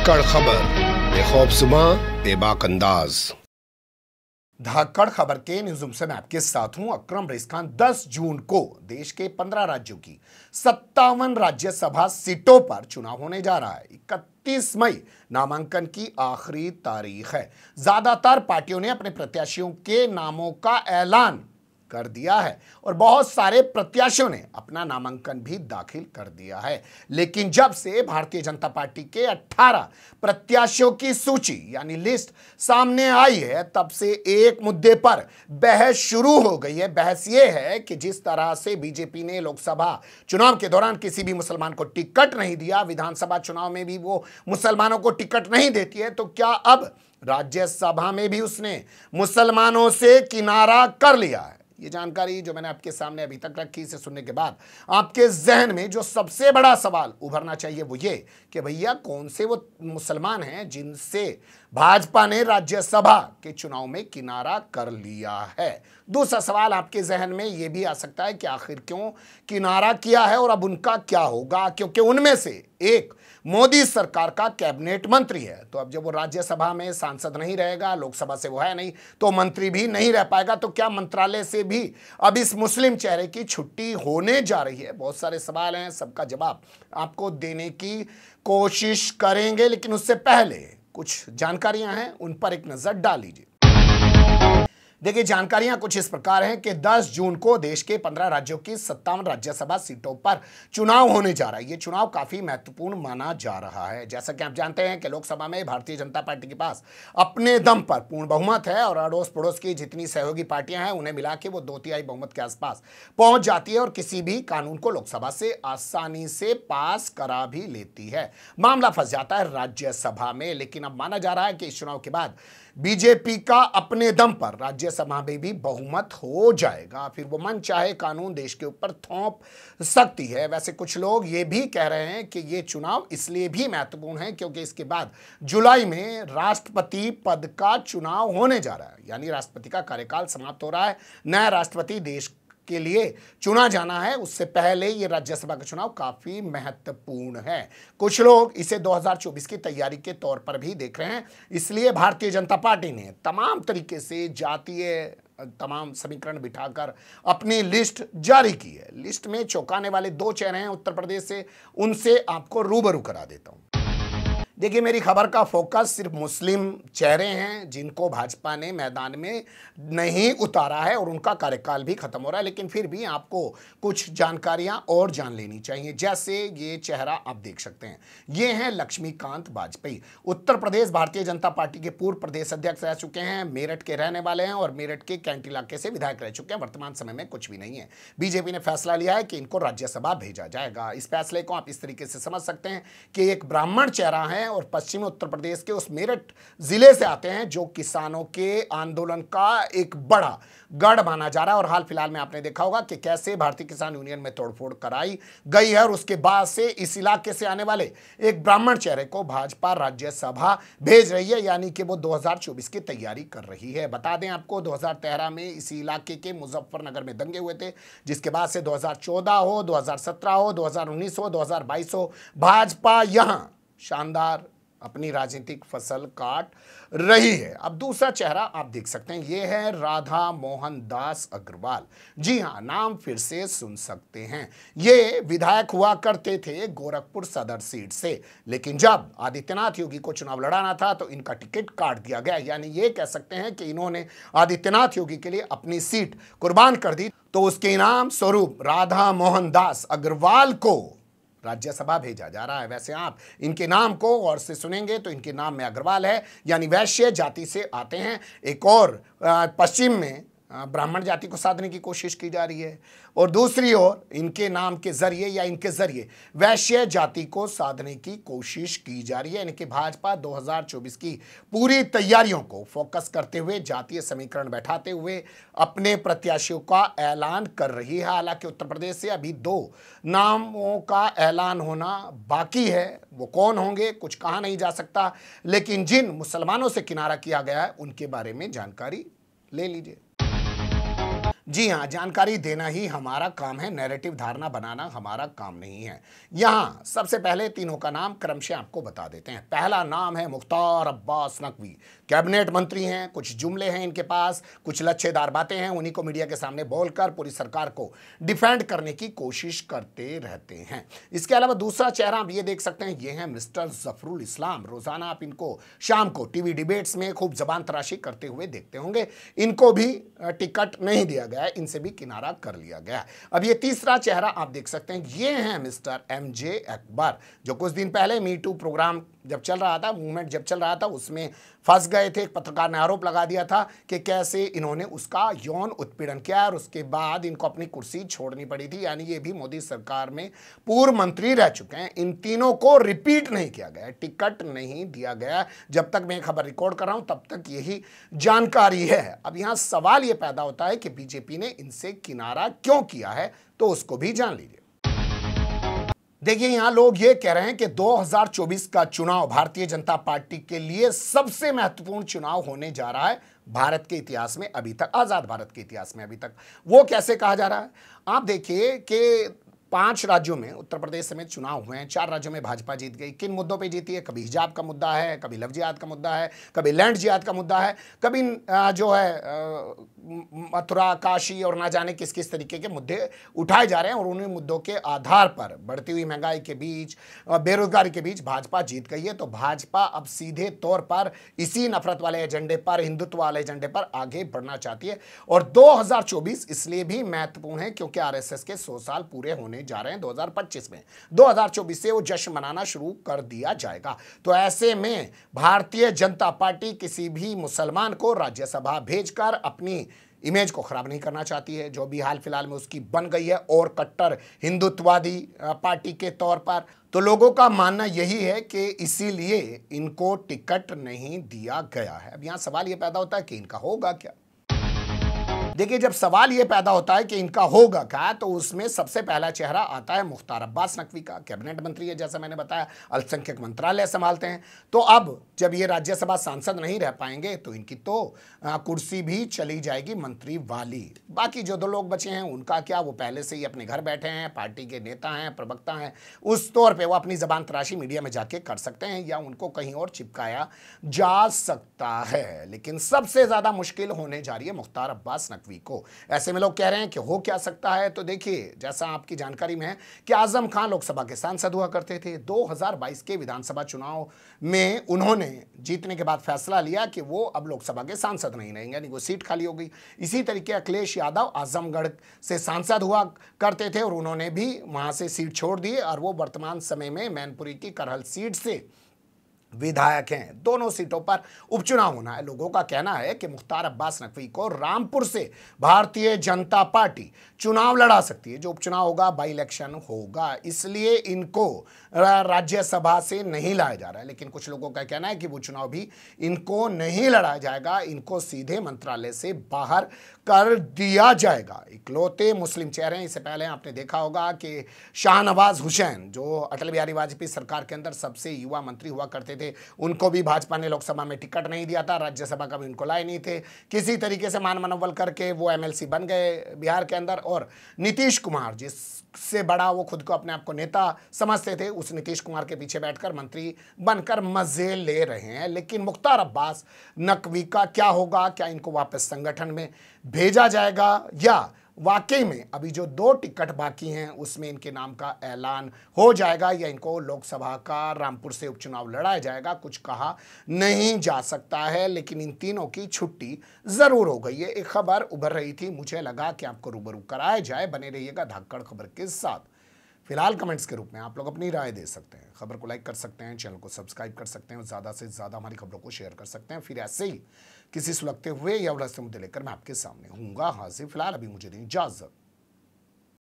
धाकड़ खबर, बेखौफसुमा बेबाक अंदाज। धाकड़ खबर के न्यूज़रूम से मैं आपके साथ हूं अकरम रईस खान। 10 जून को देश के 15 राज्यों की 57 राज्यसभा सीटों पर चुनाव होने जा रहा है। 31 मई नामांकन की आखिरी तारीख है। ज्यादातर पार्टियों ने अपने प्रत्याशियों के नामों का ऐलान कर दिया है और बहुत सारे प्रत्याशियों ने अपना नामांकन भी दाखिल कर दिया है। लेकिन जब से भारतीय जनता पार्टी के 18 प्रत्याशियों की सूची यानी लिस्ट सामने आई है, तब से एक मुद्दे पर बहस शुरू हो गई है। बहस यह है कि जिस तरह से बीजेपी ने लोकसभा चुनाव के दौरान किसी भी मुसलमान को टिकट नहीं दिया, विधानसभा चुनाव में भी वो मुसलमानों को टिकट नहीं देती है, तो क्या अब राज्यसभा में भी उसने मुसलमानों से किनारा कर लिया है? ये जानकारी जो मैंने आपके सामने अभी तक रखी, इसे सुनने के बाद आपके जहन में जो सबसे बड़ा सवाल उभरना चाहिए वो ये कि भैया कौन से वो मुसलमान हैं जिनसे भाजपा ने राज्यसभा के चुनाव में किनारा कर लिया है। दूसरा सवाल आपके जहन में ये भी आ सकता है कि आखिर क्यों किनारा किया है और अब उनका क्या होगा, क्योंकि उनमें से एक मोदी सरकार का कैबिनेट मंत्री है। तो अब जब वो राज्यसभा में सांसद नहीं रहेगा, लोकसभा से वो है नहीं, तो मंत्री भी नहीं रह पाएगा, तो क्या मंत्रालय से भी अब इस मुस्लिम चेहरे की छुट्टी होने जा रही है? बहुत सारे सवाल हैं, सबका जवाब आपको देने की कोशिश करेंगे, लेकिन उससे पहले कुछ जानकारियां हैं, उन पर एक नजर डाल लीजिए। देखिए, जानकारियां कुछ इस प्रकार हैं कि 10 जून को देश के 15 राज्यों की 57 राज्यसभा सीटों पर चुनाव होने जा रहा है। ये चुनाव काफी महत्वपूर्ण माना जा रहा है। जैसा कि आप जानते हैं कि लोकसभा में भारतीय जनता पार्टी के पास अपने दम पर पूर्ण बहुमत है और अड़ोस पड़ोस की जितनी सहयोगी पार्टियां हैं उन्हें मिला के वो 2/3 बहुमत के आसपास पहुंच जाती है और किसी भी कानून को लोकसभा से आसानी से पास करा भी लेती है। मामला फंस जाता है राज्यसभा में, लेकिन अब माना जा रहा है कि इस चुनाव के बाद बीजेपी का अपने दम पर राज्यसभा में भी बहुमत हो जाएगा। फिर वो मन चाहे कानून देश के ऊपर थोप सकती है। वैसे कुछ लोग ये भी कह रहे हैं कि ये चुनाव इसलिए भी महत्वपूर्ण है क्योंकि इसके बाद जुलाई में राष्ट्रपति पद का चुनाव होने जा रहा है, यानी राष्ट्रपति का कार्यकाल समाप्त हो रहा है, नया राष्ट्रपति देश के लिए चुना जाना है। उससे पहले ये राज्यसभा का चुनाव काफी महत्वपूर्ण है। कुछ लोग इसे 2024 की तैयारी के तौर पर भी देख रहे हैं। इसलिए भारतीय जनता पार्टी ने तमाम तरीके से जातीय तमाम समीकरण बिठाकर अपनी लिस्ट जारी की है। लिस्ट में चौंकाने वाले 2 चेहरे हैं उत्तर प्रदेश से, उनसे आपको रूबरू करा देता हूं। देखिए, मेरी खबर का फोकस सिर्फ मुस्लिम चेहरे हैं जिनको भाजपा ने मैदान में नहीं उतारा है और उनका कार्यकाल भी खत्म हो रहा है, लेकिन फिर भी आपको कुछ जानकारियां और जान लेनी चाहिए। जैसे ये चेहरा आप देख सकते हैं, ये हैं लक्ष्मीकांत वाजपेयी। उत्तर प्रदेश भारतीय जनता पार्टी के पूर्व प्रदेश अध्यक्ष रह चुके हैं, मेरठ के रहने वाले हैं और मेरठ के कैंट इलाके से विधायक रह चुके हैं। वर्तमान समय में कुछ भी नहीं है। बीजेपी ने फैसला लिया है कि इनको राज्यसभा भेजा जाएगा। इस फैसले को आप इस तरीके से समझ सकते हैं कि एक ब्राह्मण चेहरा है और पश्चिमी उत्तर प्रदेश के उस मेरठ जिले से आते हैं जो किसानों के आंदोलन का एक बड़ा गढ़ माना जा रहा है। और हाल फिलहाल में आपने देखा होगा कि कैसे भारतीय किसान यूनियन में तोड़फोड़ कराई गई है और उसके बाद से इस इलाके से आने वाले एक ब्राह्मण चेहरे को भाजपा राज्यसभा भेज रही है, यानी कि वो 2024 की तैयारी कर रही है। बता दें आपको, 2013 में इसी इलाके के मुजफ्फरनगर में दंगे हुए थे, जिसके बाद से 2014 हो, 2017 हो, 2019 हो, 2022 हो, भाजपा यहां शानदार अपनी राजनीतिक फसल काट रही है। अब दूसरा चेहरा आप देख सकते हैं, ये है राधा मोहन दास अग्रवाल। जी हां, नाम फिर से सुन सकते हैं। ये विधायक हुआ करते थे गोरखपुर सदर सीट से, लेकिन जब आदित्यनाथ योगी को चुनाव लड़ाना था तो इनका टिकट काट दिया गया। यानी ये कह सकते हैं कि इन्होंने आदित्यनाथ योगी के लिए अपनी सीट कुर्बान कर दी, तो उसके इनाम स्वरूप राधा मोहन दास अग्रवाल को राज्यसभा भेजा जा रहा है। वैसे आप इनके नाम को गौर से सुनेंगे तो इनके नाम में अग्रवाल है, यानी वैश्य जाति से आते हैं। एक और पश्चिम में ब्राह्मण जाति को साधने की कोशिश की जा रही है और दूसरी ओर इनके नाम के जरिए या इनके जरिए वैश्य जाति को साधने की कोशिश की जा रही है। इनके भाजपा 2024 की पूरी तैयारियों को फोकस करते हुए, जातीय समीकरण बैठाते हुए अपने प्रत्याशियों का ऐलान कर रही है। हालांकि उत्तर प्रदेश से अभी 2 नामों का ऐलान होना बाकी है। वो कौन होंगे कुछ कहा नहीं जा सकता, लेकिन जिन मुसलमानों से किनारा किया गया है उनके बारे में जानकारी ले लीजिए। जी हां, जानकारी देना ही हमारा काम है, नैरेटिव धारणा बनाना हमारा काम नहीं है। यहां सबसे पहले तीनों का नाम क्रमशः आपको बता देते हैं। पहला नाम है मुख्तार अब्बास नकवी, कैबिनेट मंत्री हैं, कुछ जुमले हैं इनके पास, कुछ लच्छेदार बातें हैं, उन्हीं को मीडिया के सामने बोलकर पूरी सरकार को डिफेंड करने की कोशिश करते रहते हैं। इसके अलावा दूसरा चेहरा आप ये देख सकते हैं, ये है मिस्टर जफरुल इस्लाम। रोजाना आप इनको शाम को टीवी डिबेट्स में खूब जबान तराशी करते हुए देखते होंगे। इनको भी टिकट नहीं दिया गया, इनसे भी किनारा कर लिया गया। अब ये तीसरा चेहरा आप देख सकते हैं, ये हैं मिस्टर एमजे अकबर, जो कुछ दिन पहले मी टू प्रोग्राम जब चल रहा था, मूवमेंट जब चल रहा था, उसमें फंस गए थे। एक पत्रकार ने आरोप लगा दिया था कि कैसे इन्होंने उसका यौन उत्पीड़न किया और उसके बाद इनको अपनी कुर्सी छोड़नी पड़ी थी। यानी ये भी मोदी सरकार में पूर्व मंत्री रह चुके हैं। इन तीनों को रिपीट नहीं किया गया, टिकट नहीं दिया गया। जब तक मैं खबर रिकॉर्ड कर रहा हूं तब तक यही जानकारी है। अब यहां सवाल यह पैदा होता है कि बीजेपी ने इनसे किनारा क्यों किया है, तो उसको भी जान लीजिए। देखिए, यहां लोग ये कह रहे हैं कि 2024 का चुनाव भारतीय जनता पार्टी के लिए सबसे महत्वपूर्ण चुनाव होने जा रहा है भारत के इतिहास में अभी तक, आजाद भारत के इतिहास में अभी तक। वो कैसे कहा जा रहा है? आप देखिए कि 5 राज्यों में, उत्तर प्रदेश समेत चुनाव हुए हैं, 4 राज्यों में भाजपा जीत गई। किन मुद्दों पे जीती है? कभी हिजाब का मुद्दा है, कभी लव जिहाद का मुद्दा है, कभी लैंड जिहाद का मुद्दा है, कभी जो है मथुरा, काशी और ना जाने किस किस तरीके के मुद्दे उठाए जा रहे हैं। और उन्हीं मुद्दों के आधार पर बढ़ती हुई महंगाई के बीच, बेरोजगारी के बीच भाजपा जीत गई है। तो भाजपा अब सीधे तौर पर इसी नफरत वाले एजेंडे पर, हिंदुत्व वाले एजेंडे पर आगे बढ़ना चाहती है। और 2024 इसलिए भी महत्वपूर्ण है क्योंकि आरएसएस के 100 साल पूरे होने जा रहे हैं 2025 में। 2024 से वो जश्न मनाना शुरू कर दिया जाएगा। तो ऐसे में भारतीय जनता पार्टी किसी भी मुसलमान को राज्यसभा भेजकर अपनी इमेज को खराब नहीं करना चाहती है, जो भी हाल फिलहाल में उसकी बन गई है और कट्टर हिंदुत्ववादी पार्टी के तौर पर। तो लोगों का मानना यही है कि इसीलिए इनको टिकट नहीं दिया गया है। अब यहां सवाल यह पैदा होता है कि इनका होगा क्या? देखिए, जब सवाल यह पैदा होता है कि इनका होगा क्या, तो उसमें सबसे पहला चेहरा आता है मुख्तार अब्बास नकवी का। कैबिनेट मंत्री है, जैसा मैंने बताया, अल्पसंख्यक मंत्रालय संभालते हैं। तो अब जब ये राज्यसभा सांसद नहीं रह पाएंगे तो इनकी तो कुर्सी भी चली जाएगी मंत्री वाली। बाकी जो 2 लोग बचे हैं उनका क्या? वो पहले से ही अपने घर बैठे हैं, पार्टी के नेता हैं, प्रवक्ता हैं। उस तौर पर वो अपनी जबान तराशी मीडिया में जाके कर सकते हैं या उनको कहीं और चिपकाया जा सकता है। लेकिन सबसे ज्यादा मुश्किल होने जा रही है मुख्तार अब्बास नकवी को। ऐसे में लोग कह रहे हैं कि हो क्या सकता है? तो देखिए, जैसा आपकी जानकारी में है कि आजम खान लोकसभा के सांसद हुआ करते थे। 2022 के विधानसभा चुनाव में उन्होंने जीतने के बाद फैसला लिया कि वो अब लोकसभा के सांसद नहीं रहेंगे, यानी वो सीट खाली हो गई। इसी तरीके अखिलेश यादव आजमगढ़ से सांसद हुआ करते थे और उन्होंने भी वहां से सीट छोड़ दी और वो वर्तमान समय में मैनपुरी की करहल सीट से विधायक हैं। दोनों सीटों पर उपचुनाव होना है। लोगों का कहना है कि मुख्तार अब्बास नकवी को रामपुर से भारतीय जनता पार्टी चुनाव लड़ा सकती है। जो उपचुनाव होगा, बाई इलेक्शन होगा, इसलिए इनको राज्यसभा से नहीं लाया जा रहा है। लेकिन कुछ लोगों का कहना है कि वो चुनाव भी इनको नहीं लड़ा जाएगा, इनको सीधे मंत्रालय से बाहर कर दिया जाएगा। इकलौते मुस्लिम चेहरे हैं। इससे पहले आपने देखा होगा कि शाहनवाज हुसैन, जो अटल बिहारी वाजपेयी सरकार के अंदर सबसे युवा मंत्री हुआ करते थे, उनको भी भाजपा ने लोकसभा में टिकट नहीं दिया था, राज्यसभा का भी उनको लाए नहीं थे। किसी तरीके से मान मनोबल करके वो एमएलसी बन गए बिहार के अंदर। और नीतीश कुमार, जिससे बड़ा वो खुद को अपने आप को नेता समझते थे, उस नीतीश कुमार के पीछे बैठकर मंत्री बनकर मजे ले रहे हैं। लेकिन मुख्तार अब्बास नकवी का क्या होगा? क्या इनको वापस संगठन में भेजा जाएगा या वाकई में अभी जो 2 टिकट बाकी हैं उसमें इनके नाम का ऐलान हो जाएगा या इनको लोकसभा का रामपुर से उपचुनाव लड़ाया जाएगा? कुछ कहा नहीं जा सकता है। लेकिन इन तीनों की छुट्टी जरूर हो गई है। एक खबर उभर रही थी, मुझे लगा कि आपको रूबरू कराया जाए। बने रहिएगा धाकड़ खबर के साथ। फिलहाल कमेंट्स के रूप में आप लोग अपनी राय दे सकते हैं, खबर को लाइक कर सकते हैं, चैनल को सब्सक्राइब कर सकते हैं और ज़्यादा से ज़्यादा हमारी खबरों को शेयर कर सकते हैं। फिर ऐसे ही किसी सुलगते हुए या उलझते मुद्दे लेकर मैं आपके सामने हूँगा हाजिर। फिलहाल अभी मुझे दें इजाज़त।